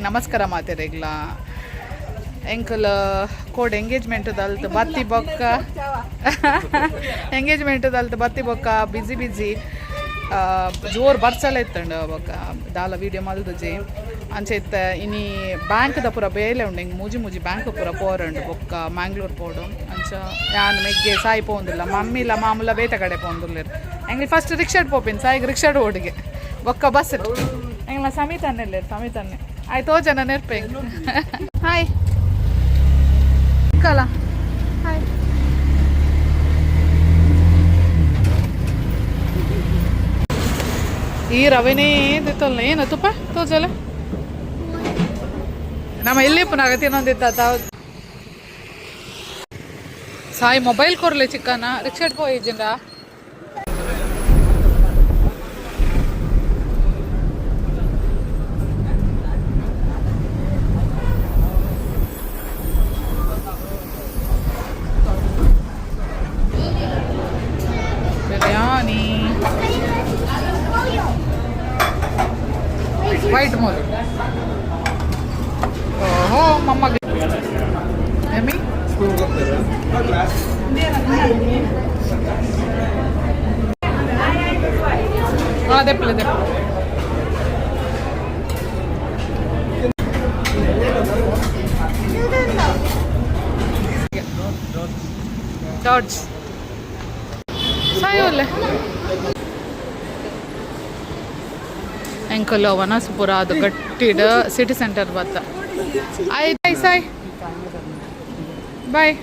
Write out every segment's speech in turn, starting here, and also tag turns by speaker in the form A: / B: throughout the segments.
A: ನಮಸ್ಕಾರ ಮಾತೆರೆಗ್ಲ ಎಂಕಲ್ ಕೋಡ್ ಎಂಗೇಜ್ಮೆಂಟ್ದಲ್ತು ಬತ್ತಿ ಬೊಕ್ಕ ಎಂಗೇಜ್ಮೆಂಟ್ದಲ್ತು ಬತ್ತಿ ಬೊಕ್ಕ ಬಿಜಿ ಜೋರು ಬರ್ಸಲ ಇತ್ತಂಡು ಬೊಕ್ಕ ದಾಲ ವೀಡಿಯೋ ಮಲ್ದುಜಿ ಅಂಚೆತ್ತ ಇನಿ ಬ್ಯಾಂಕ್ದ ಪೂರ ಬೇಲೆ ಉಂಡು ಹಿಂಗೆ ಮೂಜಿ ಬ್ಯಾಂಕ್ ಪೂರ ಪೋರಂಡು ಬೊಕ್ಕ ಮ್ಯಾಂಗ್ಳೂರ್ ಪೋಡು ಅಂಚ ಯಾನ್ ಮೆಗ್ಗೆ ಸಾಯಿ ಪೋಂದಿಲ್ಲ ಮಮ್ಮಿಲ ಮಾಮೂಲ ಬೇತ ಕಡೆ ಪೋಂದುಲ್ಲೇರು ಎಂಗ್ಲಿ ಫಸ್ಟ್ ರಿಕ್ಷಾಡ್ ಪೋಪಿನ್ ಸಾಯಿಗೆ ರಿಕ್ಷಾಡ್ ಓಡಿಗೆ ಬೊಕ್ಕ ಬಸ್ ಎಂಗ್ಲ ಸಮಿತನ್ನೇ ಸಮಿತನ್ನೇ ಆಯ್ತು ಜನ ನೆರ್ಪೆ ಹಾಯ್ ಕಲ ಹಾಯ್ ಈ ರವೆನೇ ದಿತ್ತಲ್ಲ ಏನು ತುಪ್ಪ ತೋಜಲ್ಲ ನಮ್ಮ ಎಲ್ಲಿ ಪುನಃ ತಿನ್ನೊಂದಿತ್ತ ಸಾಯಿ ಮೊಬೈಲ್ ಕೊರ್ಲೆ ಚಿಕ್ಕನ ರಿಕ್ಷಾಡ್ ಪೋಯಿಜಿಂದ ಬಿರಿಯಾನಿ ವೈಟ್ ಮೋಲ್ ಓಹೋ ಮಮ್ಮಗೆ ಎಮ್ಮಿ ದೆಪ್ಪಲೆ ಜಾರ್ಜ್ ಸಾಯೋಲ್ಲೆ ಎಂಕಲ್ ವನಸ್ಪುರ ಅದು ಗಟ್ಟಿಡ ಸಿಟಿ ಸೆಂಟರ್ ಬತ್ತ ಆಯ್ತು ಸಾಯ್ ಬಾಯ್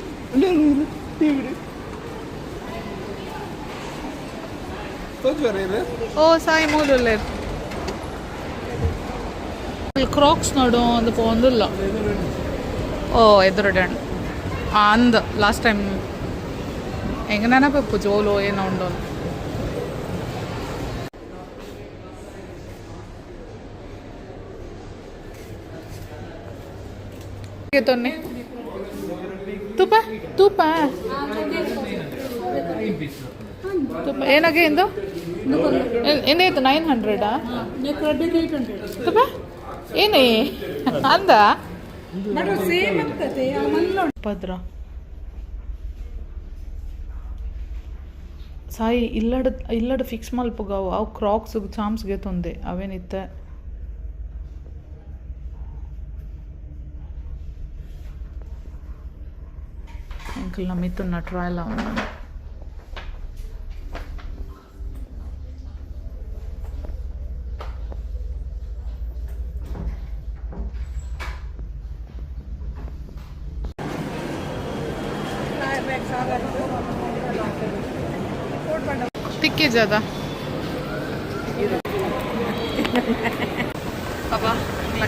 A: ಓ ಸಾಯಿ ಮೂಲುಲ್ಲೆ ಕ್ರಾಕ್ಸ್ ನೋಡು ಒಂದು ಪೋಂದಿಲ್ಲ ಓ ಎದುರುಡೆ ಅಂದ ಲಾಸ್ಟ್ ಟೈಮ್ ಹೆಂಗೆ ನೆನಪು ಜೋಲು ಏನೋ ಉಂಡು ತೊನ್ನೆ ತುಪ್ಪ ತುಪ್ಪ ತುಪ್ಪ ಏನಾಗೆ ಇಂದು ಏನಾಯ್ತು 900 ತುಪ್ಪ ಏನೇ ಅಂದ ಭದ್ರ ಸಾಯಿ ಇಲ್ಲಡ್ ಫಿಕ್ಸ್ ಮಲ್ಪುಗಾವು ಅವು ಕ್ರಾಕ್ಸ್ ಚಾಮ್ಸ್ಗೆ ತೊಂದೆ ಅವೇನಿತ್ತ ಅಂಕಲ್ ನಮ್ಮಿತ್ತು ಟ್ರಯಲ್ ಅವನು ತಿಕ್ಕಿ ಜದ ಅಬ್ಬ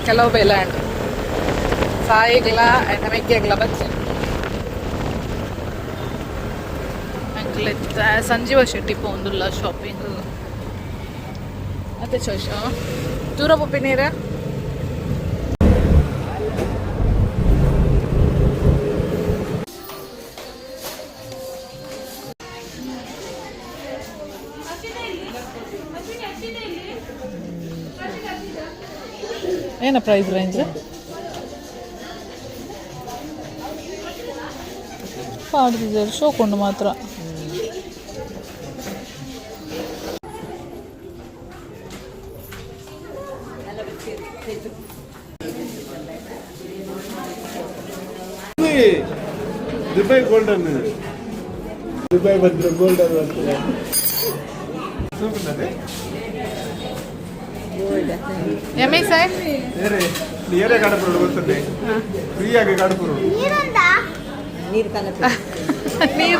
A: ಕೆಲವು ಬೇಲೆ ಅಂಡ್ ಸಾಯಿಗ್ಲ ಮೆಗ್ಗೆಗ್ಲ ಬಚ್ಚಿ ಸಂಜೀವ ಶೆಟ್ಟಿ ಪೋಂದುಲ್ಲ ಶಾಪಿಂಗ್ ಅದೇ ಚೋಶ ದೂರ ಪಪ್ಪಿ ನೀರ ಏನ ಪ್ರೈಸ್ ರೇಂಜ್ ಪಾಡ್ದಿದ್ದಾರೆ ಶೋಕೊಂಡು ಮಾತ್ರ
B: ದುಬೈ ಗೋಲ್ಡನ್ ದುಬೈ ಬಂದ್ರೆ ಗೋಲ್ಡನ್
A: ಎಮ್ಮೆ ಸಾಯ್
B: ನೀರೇ ಕಾಡಪುರ ಬರ್ತದೆ ಫ್ರೀಯಾಗಿ ಕಾಡಪುರ
A: ನೀರು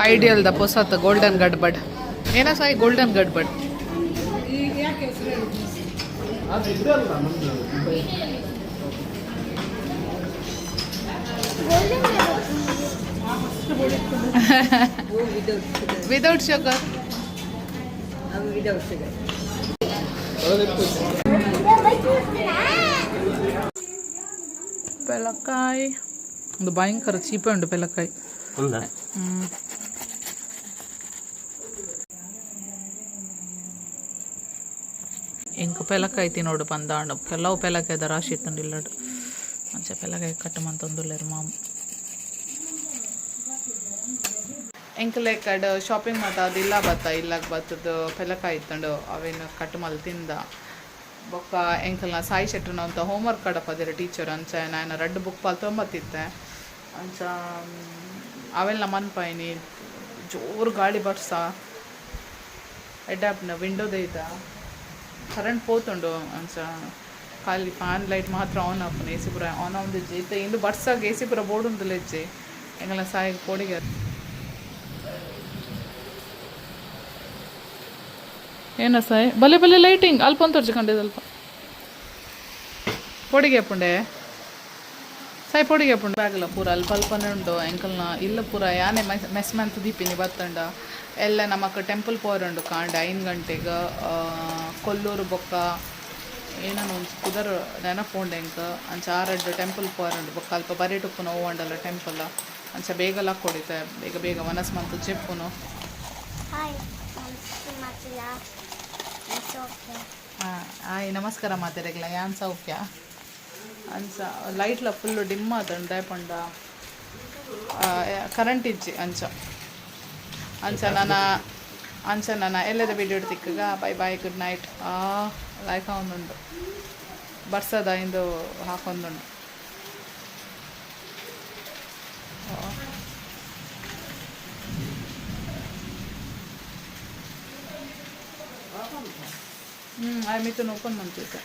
A: ಐಡಿಯಲ್ ದ ಹೊಸತ್ ಗೋಲ್ಡನ್ ಗಡ್ಬಡ್ ಏನ ಸಾಯಿ ಗೋಲ್ಡನ್ ಗಡ್ಬಡ್ ವಿದೌಟ್ ಶುಗರ್ ಪೆಲಕಾಯಿ ಒಂದು ಭಯಂಕರ ಚೀಪೆ ಉಂಟು ಪೆಲಕಾಯಿ ಇಂಕ ಪೆಲಕಾಯಿ ತಿನ್ನೋಡು ಬಂದಾಂಡು ಕೆಲವು ಪೆಲಕಾಯ್ದ ರಾಶಿ ಇತ್ತಂಡು ಇಲ್ಲಡು ಅಂಚ ಪೆಲಕಾಯಿ ಕಟ್ಟಮಂತೊಂದುಲ್ಲೆರ್ ಮಾಮು ಎಂಕಲೆ ಕಡೆ ಶಾಪಿಂಗ್ ಮಾತ ಅದು ಇಲ್ಲ ಇಲ್ಲಕ್ಕೆ ಬತ್ತದ ಪೆಲಕಾಯಿ ಇತ್ತಂಡು ಅವೇನು ಕಟ್ಟು ಮಲ್ ತಿಂದ ಬೊಕ್ಕ ಎಂಕಲ್ನ ಸಾಯಿ ಶೆಟ್ರನ ಅಂತ ಹೋಮ್ವರ್ಕ್ ಕಡಪದಿರ ಟೀಚರ್ ಅಂಚ ನಾನು 2 ಬುಕ್ ಪಾಲ್ ತೊಂಬತ್ತಿದ್ದೆ ಅಂಚ ಅವೆಲ್ಲ ಮನ್ಪಾಯಿನಿ ಜೋರು ಗಾಳಿ ಬರ್ಸ ಎಡ್ಯಾಪ್ನ ವಿಂಡೋದೇ ಇದ್ದ ಕರೆಂಟ್ ಪೋತುಂಡು ಅಂಚ ಖಾಲಿ ಫ್ಯಾನ್ ಲೈಟ್ ಮಾತ್ರ ಆನ್ ಆಪುನ ಎ ಸಿ ಪೂರ ಆನ್ ಆವೊಂದಿಜ್ಜೆ ಇತ್ತ ಇಂದು ಬರ್ಸಾಗ ಎ ಸಿ ಪೂರ ಬೋರ್ಡ್ ಉಂದುಲ ಇಜ್ಜೆ ಎಂಗಲ ಸಾಯಿಗೆ ಪೋಡಿಗೆ ಏನ ಸಾಯಿ ಬಲೆ ಬಲೆ ಲೈಟಿಂಗ್ ಅಲ್ಪ ಅಂತ ತೋರ್ಸ್ಕೊಂಡೆ ಸ್ವಲ್ಪ ಪೊಡಿಗೆ ಹಾಪುಂಡೆ ಸಾಯಿ ಪೊಡಿಗೆ ಹಾಪುಂಡು ಬ್ಯಾಗಲ್ಲ ಪೂರ ಅಲ್ಪ ಅಲ್ಪನೇ ಉಂಡು ಎಂಕಲ್ನ ಇಲ್ಲ ಪೂರ ಯಾನೆ ಮೆಸ್ ಮಂತ್ ದೀಪಿನಿ ಬತ್ತಂಡ ಎಲ್ಲ ನಮಕ್ ಟೆಂಪಲ್ ಪೋರುಂಡು ಕಾಂಡೆ 5 ಗಂಟೆಗೆ ಕೊಲ್ಲೂರು ಬೊಕ್ಕ ಏನೋ ಒಂದು ಕುದರ್ ನೆನಪುಂಡು ಎಂಕ ಅಂಚ 6 ಟೆಂಪಲ್ ಪೋರುಂಡು ಬೊಕ್ಕ ಅಲ್ಪ ಬರೇಟುಪ್ಪುನ ಹೋಗಂಡಲ್ಲ ಟೆಂಪಲ್ ಅಂಚ ಬೇಗಲ ಕೊಡಿತೆ ಬೇಗ ಬೇಗ ಮನಸ್ ಮಂತ್ ಚೆಪ್ಪುನು ಹಾಯ್ ನಮಸ್ಕಾರ ಮಾತಾಡಲ್ಲ ಯಾನ್ ಸೌಖ್ಯ ಅಂಚ ಲೈಟ್ಲ ಫುಲ್ಲು ಡಿಮ್ ಆತಂಡು ದಯಪಂಡ ಕರೆಂಟ್ ಇಜ್ಜಿ ಅಂಚ ನನ್ನ ಎಲ್ಲದ ವಿಡಿಯೋ ತಿಕ್ಕಗ bye bye good night like ಒಂದುಂಡು ಬರ್ಸದ ಇಂದು ಹಾಕೊಂದುಂಡು ಆಯ್ ಮಿಥುನ್ ಓಪನ್ ಮಾಡ್ತಿದ್ದೆ